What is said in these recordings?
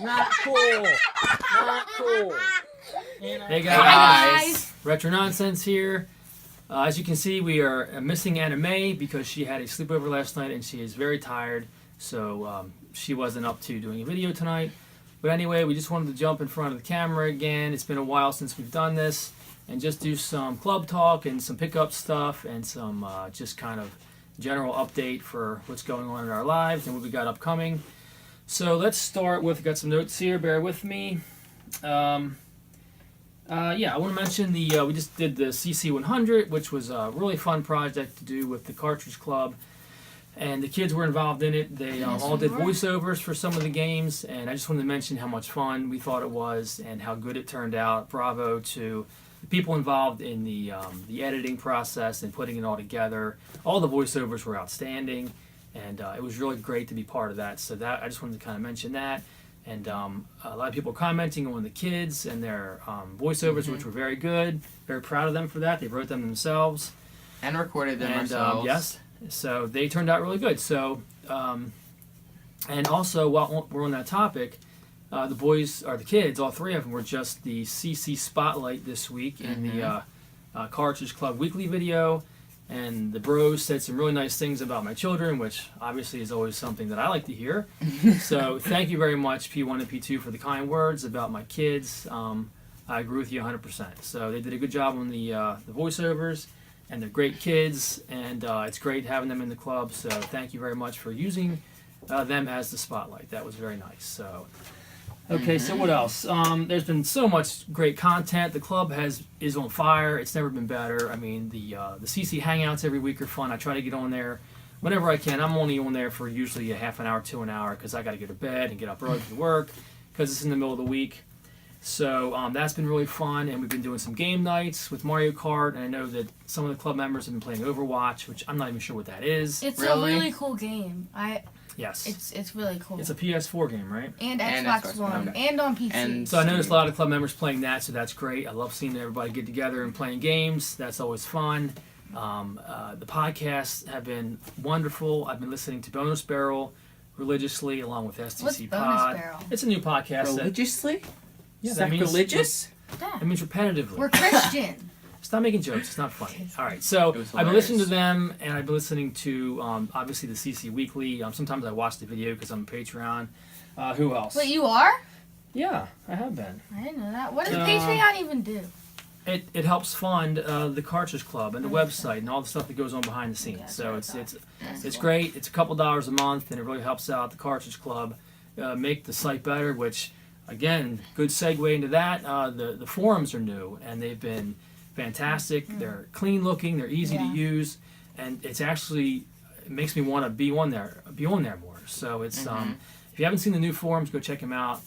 Not cool. Not cool. Hey guys, Retro Nonsense here. As you can see, we are missing Anna Mae because she had a sleepover last night and she is very tired, so she wasn't up to doing a video tonight. But anyway, we just wanted to jump in front of the camera again. It's been a while since we've done this, and just do some club talk and some pickup stuff and some just kind of general update for what's going on in our lives and what we got upcoming. So let's start with, got some notes here, bear with me. I want to mention we just did the CC 100, which was a really fun project to do with the Cartridge Club, and the kids were involved in it. They all did voiceovers for some of the games, and I just wanted to mention how much fun we thought it was and how good it turned out. Bravo to the people involved in the editing process and putting it all together. All the voiceovers were outstanding, and it was really great to be part of that. So that I just wanted to kind of mention that. And a lot of people commenting on the kids and their voiceovers, which were very good. Very proud of them for that. They wrote them themselves. And recorded them ourselves. Yes. So they turned out really good. So, and also, while we're on that topic, the kids, all three of them, were just the CC Spotlight this week in the Cartridge Club weekly video. And the bros said some really nice things about my children, which obviously is always something that I like to hear. So thank you very much, P1 and P2, for the kind words about my kids. I agree with you 100%. So they did a good job on the voiceovers, and they're great kids, and it's great having them in the club. So thank you very much for using them as the spotlight. That was very nice. So. Okay, so what else? There's been so much great content. The club is on fire. It's never been better. I mean, the CC Hangouts every week are fun. I try to get on there whenever I can. I'm only on there for usually a half an hour to an hour because I got to get to bed and get up early for work because it's in the middle of the week. So that's been really fun, and we've been doing some game nights with Mario Kart, and I know that some of the club members have been playing Overwatch, which I'm not even sure what that is. It's a really cool game. Yes. It's really cool. It's a PS4 game, right? And Xbox One. And on PC. And so I noticed a lot of club members playing that, so that's great. I love seeing everybody get together and playing games. That's always fun. The podcasts have been wonderful. I've been listening to Bonus Barrel religiously, along with STC What's Pod. Bonus Barrel? It's a new podcast. Religiously? Yeah, Is that that religious? It means repetitively. We're Christian. Stop making jokes. It's not funny. All right, so I've been listening to them, and I've been listening to, obviously, the CC Weekly. Sometimes I watch the video because I'm a Patreon. Who else? Wait, you are? Yeah, I have been. I didn't know that. What does Patreon even do? It helps fund the Cartridge Club and the website and all the stuff that goes on behind the scenes. So it's great. It's a couple dollars a month, and it really helps out the Cartridge Club make the site better, which, again, good segue into that. The forums are new, and they've been fantastic. They're clean looking. They're easy to use, and it makes me want to be on there more. So it's if you haven't seen the new forums, go check them out.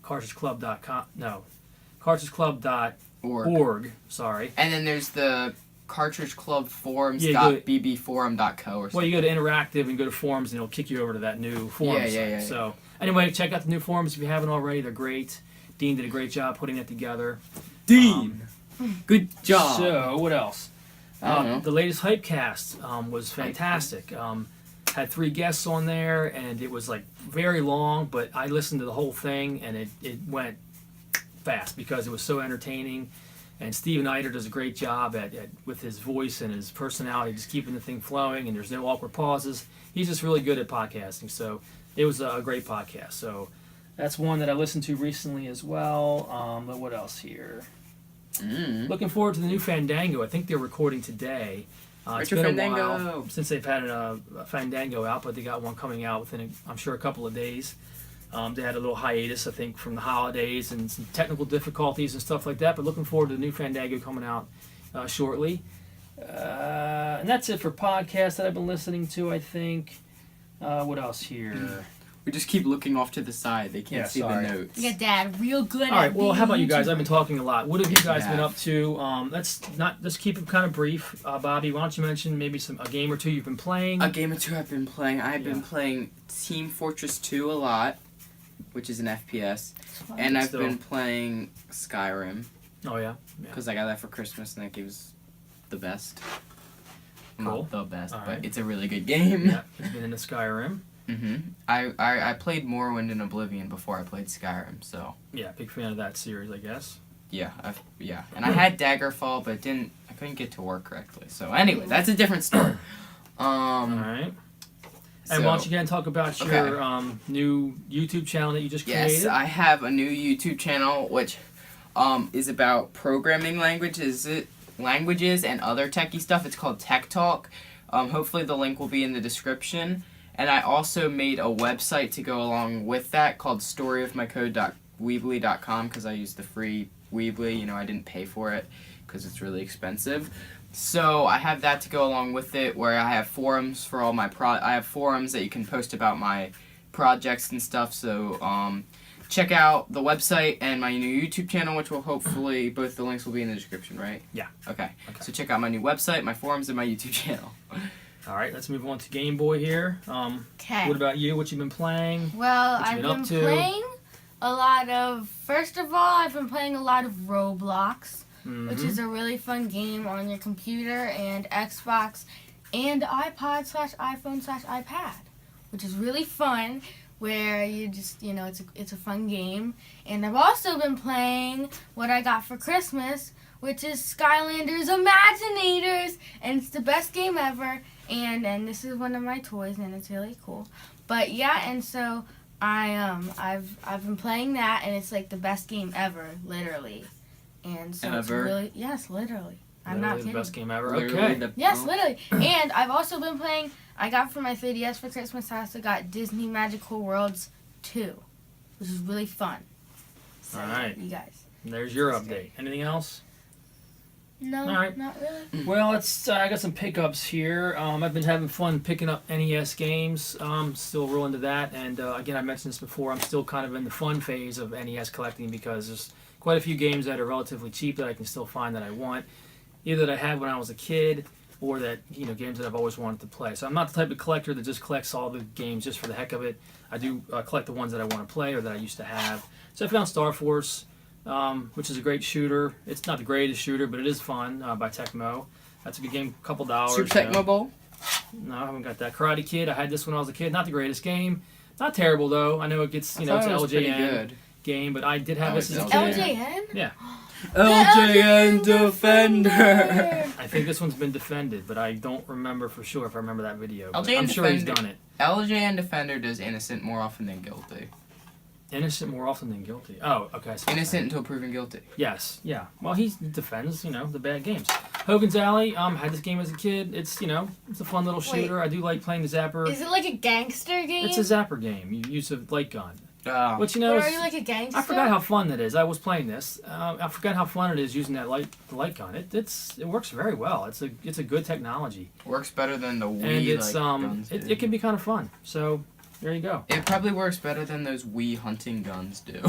cartridgeclub.org. Sorry. And then there's the Cartridge Club forums.bbforum.co or something. Well, you go to interactive and go to forums, and it'll kick you over to that new forum site. So anyway, check out the new forums if you haven't already. They're great. Dean did a great job putting that together. Dean! Good job. So, what else? The latest Hypecast was fantastic. Had 3 guests on there, and it was like very long, but I listened to the whole thing, and it went fast because it was so entertaining. And Steven Eiter does a great job with his voice and his personality, just keeping the thing flowing, and there's no awkward pauses. He's just really good at podcasting, so it was a great podcast. So that's one that I listened to recently as well. But what else here? Looking forward to the new Fandango. I think they're recording today. It's been a while since they've had a Fandango out, but they got one coming out within, I'm sure, a couple of days. They had a little hiatus, I think, from the holidays and some technical difficulties and stuff like that, but looking forward to the new Fandango coming out shortly. And that's it for podcasts that I've been listening to, I think. What else here? We just keep looking off to the side. They can't see the notes. Your dad, real good. All right. Well, how about you guys? I've been talking a lot. What have you guys been up to? Let's keep it kind of brief. Bobby, why don't you mention maybe a game or two you've been playing? A game or two I've been playing. I've been playing Team Fortress 2 a lot, which is an FPS, and I've been playing Skyrim. Oh yeah. Because I got that for Christmas, and that gives the best. Cool. Not the best, All but right. it's a really good game. Yeah, he's been into Skyrim. I played Morrowind and Oblivion before I played Skyrim, so. Yeah, big fan of that series, I guess. Yeah, and I had Daggerfall, but I couldn't get to work correctly. So anyway, that's a different story. All right. And why don't you again talk about your new YouTube channel that you just created? Yes, I have a new YouTube channel which is about programming languages and other techie stuff. It's called Tech Talk. Hopefully the link will be in the description. And I also made a website to go along with that called storyofmycode.weebly.com because I used the free Weebly. I didn't pay for it because it's really expensive. So I have that to go along with it, where I have forums for all my I have forums that you can post about my projects and stuff. So check out the website and my new YouTube channel, which will hopefully both the links will be in the description, right? Yeah. Okay. So check out my new website, my forums, and my YouTube channel. All right, let's move on to Game Boy here. Okay. What about you? What you been playing? Well, I've been playing a lot of. First of all, I've been playing a lot of Roblox, which is a really fun game on your computer and Xbox and iPod/iPhone/iPad, which is really fun. Where you just, it's a fun game. And I've also been playing what I got for Christmas, which is Skylanders Imaginators, and it's the best game ever. And this is one of my toys, and it's really cool. But yeah, and so I've been playing that, and it's like the best game ever, literally. And so it's really, yes, literally. I'm not kidding. The best game ever. Literally Okay. Yes, literally. And I've also been playing. I got for my 3DS for Christmas. I also got Disney Magical Worlds 2, which is really fun. So, all right, you guys. There's your update. Anything else? No, all right. Not really. Well, I got some pickups here. I've been having fun picking up NES games. Still real into that. And again, I mentioned this before. I'm still kind of in the fun phase of NES collecting because there's quite a few games that are relatively cheap that I can still find that I want. Either that I had when I was a kid, or that games that I've always wanted to play. So I'm not the type of collector that just collects all the games just for the heck of it. I do collect the ones that I want to play or that I used to have. So I found Star Force, which is a great shooter. It's not the greatest shooter, but it is fun, by Tecmo. That's a good game, a couple dollars. Super Tecmo Bowl? No, I haven't got that. Karate Kid, I had this when I was a kid. Not the greatest game. Not terrible, though. I know it gets, it's an LJN game, but I did have this as a kid. LJN? Yeah. LJN Defender. I think this one's been defended, but I don't remember for sure if I remember that video. I'm sure he's done it. LJN Defender does innocent more often than guilty. Innocent more often than guilty. Oh, okay. Innocent until proven guilty. Yes, yeah. Well, he defends, the bad games. Hogan's Alley. Had this game as a kid. It's, it's a fun little shooter. I do like playing the zapper. Is it like a gangster game? It's a zapper game. You use a light gun. Oh. But are you like a gangster? I forgot how fun that is. I was playing this. I forgot how fun it is using that light gun. It works very well. It's a good technology. Works better than the Wii. And it's guns it can be kind of fun. So there you go. It probably works better than those Wii hunting guns do.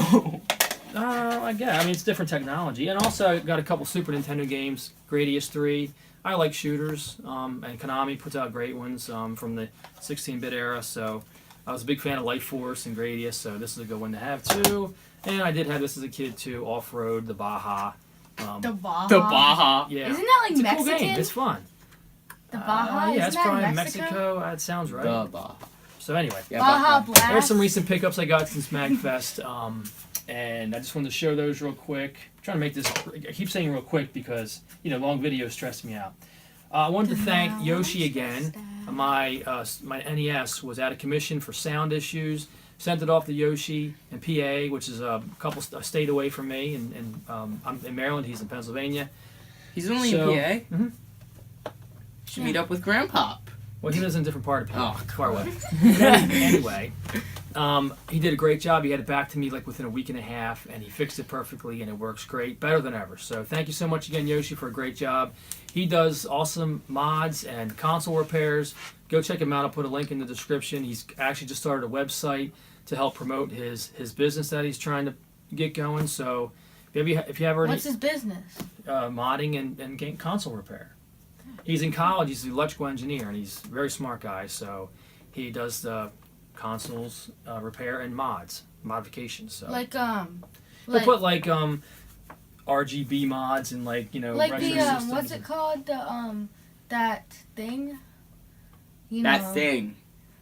I guess. I mean, it's different technology. And also, I got a couple Super Nintendo games. Gradius 3. I like shooters. And Konami puts out great ones from the 16-bit era. So I was a big fan of Life Force and Gradius. So this is a good one to have too. And I did have this as a kid too. Off-Road, the Baja. The Baja. The Baja. Yeah. Isn't that like it's Mexican? a cool game. It's fun. The Baja. Yeah, Isn't it's that probably Mexico? That sounds right. The Baja. So anyway. Yeah, Baja Blast. There's some recent pickups I got since MagFest, and I just wanted to show those real quick. I'm trying to make this, I keep saying real quick because, long videos stress me out. I wanted to thank Yoshi again. My NES was out of commission for sound issues. Sent it off to Yoshi in PA, which is a state away from me, and I'm in Maryland, he's in Pennsylvania. He's only in PA? Mm-hmm. Should meet up with Grandpop. Well, he lives in a different part of PA, Oh, far away. Anyway, he did a great job. He had it back to me like within a week and a half, and he fixed it perfectly, and it works great, better than ever. So thank you so much again, Yoshi, for a great job. He does awesome mods and console repairs. Go check him out. I'll put a link in the description. He's actually just started a website to help promote his business that he's trying to get going. So if you have already... What's his business? Modding and game console repair. He's in college. He's an electrical engineer, and he's a very smart guy. So he does the consoles repair and modifications. So he'll put like RGB mods and like retro systems. What's it called? The that thing. That thing.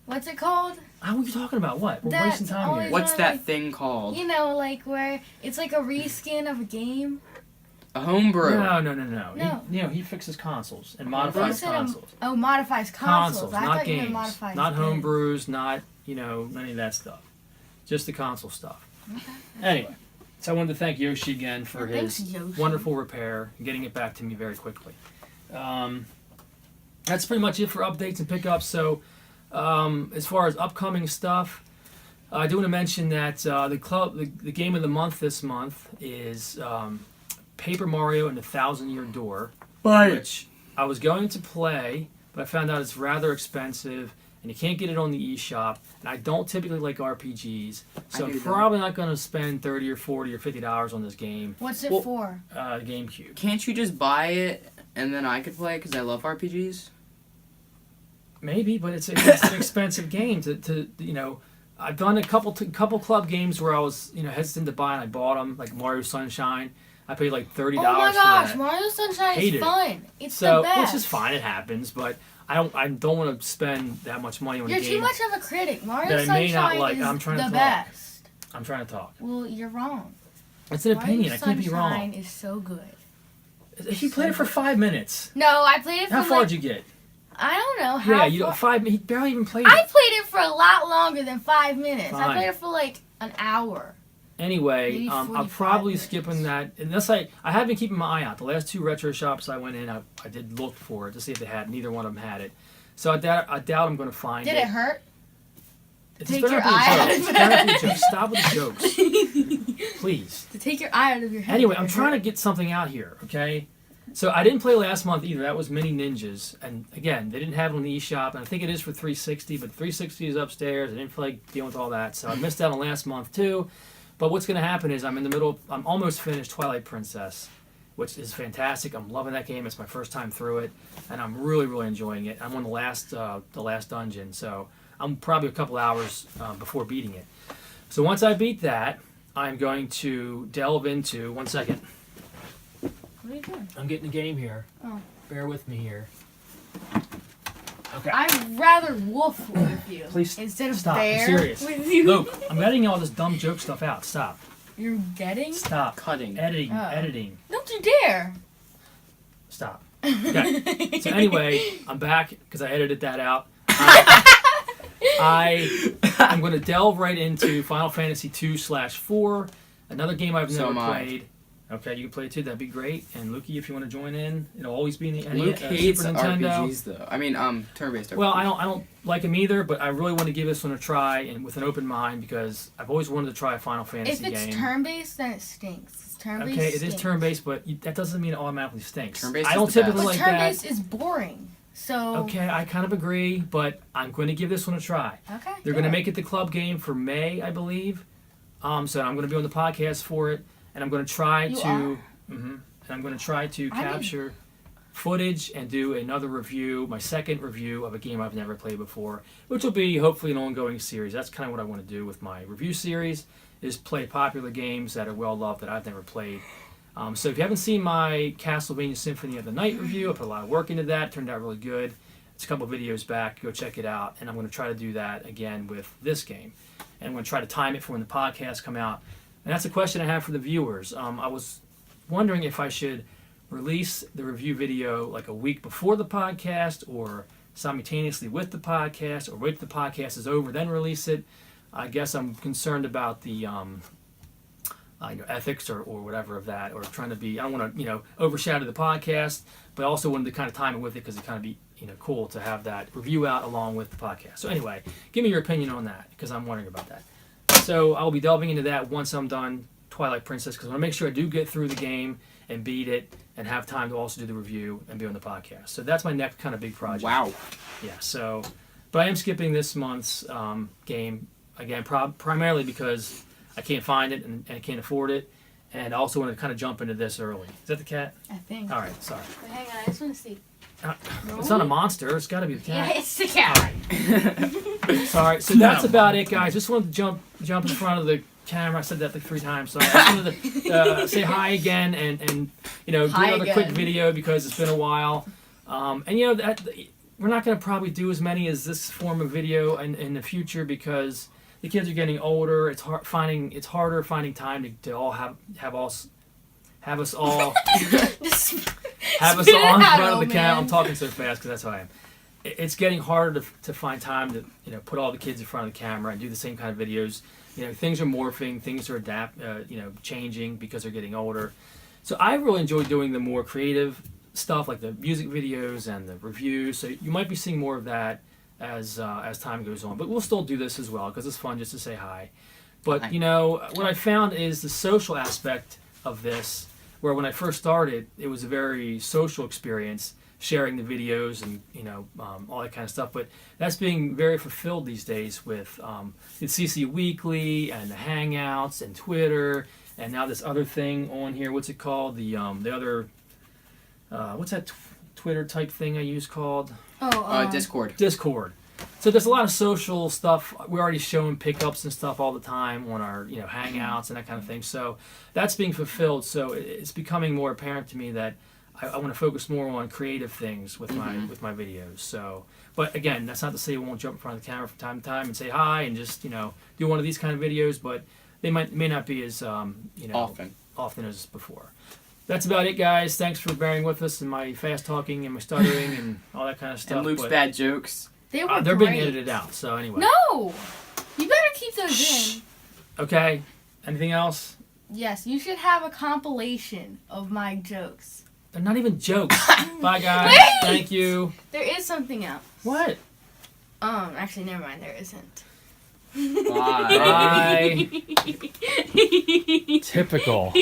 What's it called? How are you talking about? What? We're That's wasting time always- here. What's wanna, that like- thing called? You know, like where it's like a reskin of a game. A homebrew. No. He fixes consoles and You modifies said consoles. modifies consoles. I not thought you games, meant modifies not games. homebrews, not none of that stuff. Just the console stuff. Anyway, so I wanted to thank Yoshi again for Yeah, thanks, his Yoshi. wonderful repair and getting it back to me very quickly. That's pretty much it for updates and pickups. So, as far as upcoming stuff, I do want to mention that the game of the month this month is Paper Mario and the Thousand Year Door, which I was going to play, but I found out it's rather expensive, and you can't get it on the eShop. And I don't typically like RPGs, so I'm probably not going to spend $30 or $40 or $50 on this game. What's it Well- for? GameCube. Can't you just buy it and then I could play it because I love RPGs? Maybe, but it's an expensive game to. I've done a couple club games where I was hesitant to buy and I bought them, like Mario Sunshine. I paid like $30 Oh my for gosh, that. Mario Sunshine Hate is it. fun. It's So, the best. which is fine, it happens, but I don't want to spend that much money on You're a game too much of a critic. Mario that I may Sunshine not like. is I'm trying to the talk. best. I'm trying to talk. Well, you're wrong. It's an Mario opinion. I can't be Sunshine wrong. is so good. He played it for 5 minutes. No, I played it for How far like, did you get? I don't know how Yeah, you far. 5. He barely even played I it. played it for a lot longer than 5 minutes. I Fine. played it for like an hour. Anyway, Maybe I'm 45 probably minutes. skipping that unless I have been keeping my eye out. The last 2 retro shops I went in, I did look for it to see if they had. Neither one of them had it. So I doubt I'm going to find Did it hurt? It's Take better your not be a eye out joke. of It's it. better not be a joke. Stop with the jokes, please. To take your eye out of your head. Anyway, I'm trying to get something out here, okay? So I didn't play last month either. That was Mini Ninjas. And again, they didn't have it on the eShop. And I think it is for 360, but 360 is upstairs. I didn't feel like dealing with all that. So I missed out on last month too. But what's going to happen is I'm almost finished Twilight Princess, which is fantastic. I'm loving that game. It's my first time through it. And I'm really, really enjoying it. I'm on the last dungeon. So I'm probably a couple hours before beating it. So once I beat that, I'm going to delve into... One second. What are you doing? I'm getting the game here. Oh. Bear with me here. Okay. I'd rather wolf with you Please instead of stop. I'm bear serious. with you. Luke, I'm editing all this dumb joke stuff out. Stop. You're getting? Stop. Cutting. Editing. Oh. Editing. Don't you dare. Stop. Okay. So anyway, I'm back because I edited that out. I'm going to delve right into Final Fantasy 2/4, another game I've So never am I. played. Okay, you can play it too. That'd be great. And Lukey, if you want to join in, it'll always be in the Luke hates Super Nintendo. RPGs though. I mean, turn-based RPGs. Well, I don't like them either, but I really want to give this one a try and with an open mind because I've always wanted to try a Final Fantasy If it's game. turn-based, then it stinks. It's turn-based. Okay, it is stinks. turn-based, but that doesn't mean it automatically stinks. Turn-based I is don't the typically best. But like turn-based that. is boring. So. Okay, I kind of agree, but I'm going to give this one a try. Okay. They're going to good. make it the club game for May, I believe. So I'm going to be on the podcast for it, and I'm going to try You to. are? And I'm going to try to I didn't- capture footage and do another review, my second review of a game I've never played before, which will be hopefully an ongoing series. That's kind of what I want to do with my review series, is play popular games that are well loved that I've never played. So if you haven't seen my Castlevania Symphony of the Night review, I put a lot of work into that. It turned out really good. It's a couple videos back. Go check it out. And I'm going to try to do that again with this game. And I'm going to try to time it for when the podcasts come out. And that's a question I have for the viewers. I was wondering if I should release the review video like a week before the podcast or simultaneously with the podcast or wait till the podcast is over then release it. I guess I'm concerned about the ethics or whatever of that, or trying to be, I don't want to overshadow the podcast, but I also wanted to kind of time it with it because it kind of be cool to have that review out along with the podcast. So anyway, give me your opinion on that because I'm wondering about that. So I'll be delving into that once I'm done Twilight Princess because I want to make sure I do get through the game and beat it and have time to also do the review and be on the podcast. So that's my next kind of big project. Wow. Yeah, so, but I am skipping this month's game, again, primarily because I can't find it and I can't afford it, and I also want to kind of jump into this early. Is that the cat? I think. All right, sorry. But hang on, I just want to see. It's not a monster. It's got to be the Yeah, cat. it's the cat. Sorry. So that's about it, guys. Just wanted to jump in front of the camera. I said that like 3 times. So I just wanted to say hi again and do Hi another quick again. video because it's been a while. And that we're not going to probably do as many as this form of video in the future because the kids are getting older. It's harder finding time to all have us all Just have us spit all it in out, front of the old camera. man. I'm talking so fast because that's how I am. It's getting harder to find time to put all the kids in front of the camera and do the same kind of videos. Things are morphing, things are changing because they're getting older. So I really enjoy doing the more creative stuff like the music videos and the reviews. So you might be seeing more of that as time goes on. But we'll still do this as well because it's fun just to say hi. But what I found is the social aspect of this, where when I first started, it was a very social experience, sharing the videos and all that kind of stuff. But that's being very fulfilled these days with the CC Weekly and the Hangouts and Twitter, and now this other thing on here. What's it called? The other what's that Twitter type thing I use called? Discord. Discord. So there's a lot of social stuff. We're already showing pickups and stuff all the time on our Hangouts and that kind of thing. So that's being fulfilled. So it's becoming more apparent to me that I want to focus more on creative things with my videos. So, but again, that's not to say we won't jump in front of the camera from time to time and say hi and just do one of these kind of videos. But they may not be as often as before. That's about it, guys. Thanks for bearing with us and my fast talking and my stuttering and all that kind of stuff. And Luke's bad jokes. They were they're great. being edited out. So anyway. No, you better keep those in. Okay. Anything else? Yes, you should have a compilation of my jokes. They're not even jokes. Bye, guys. Wait! Thank you. There is something else. What? Actually, never mind. There isn't. Bye. Bye. Typical.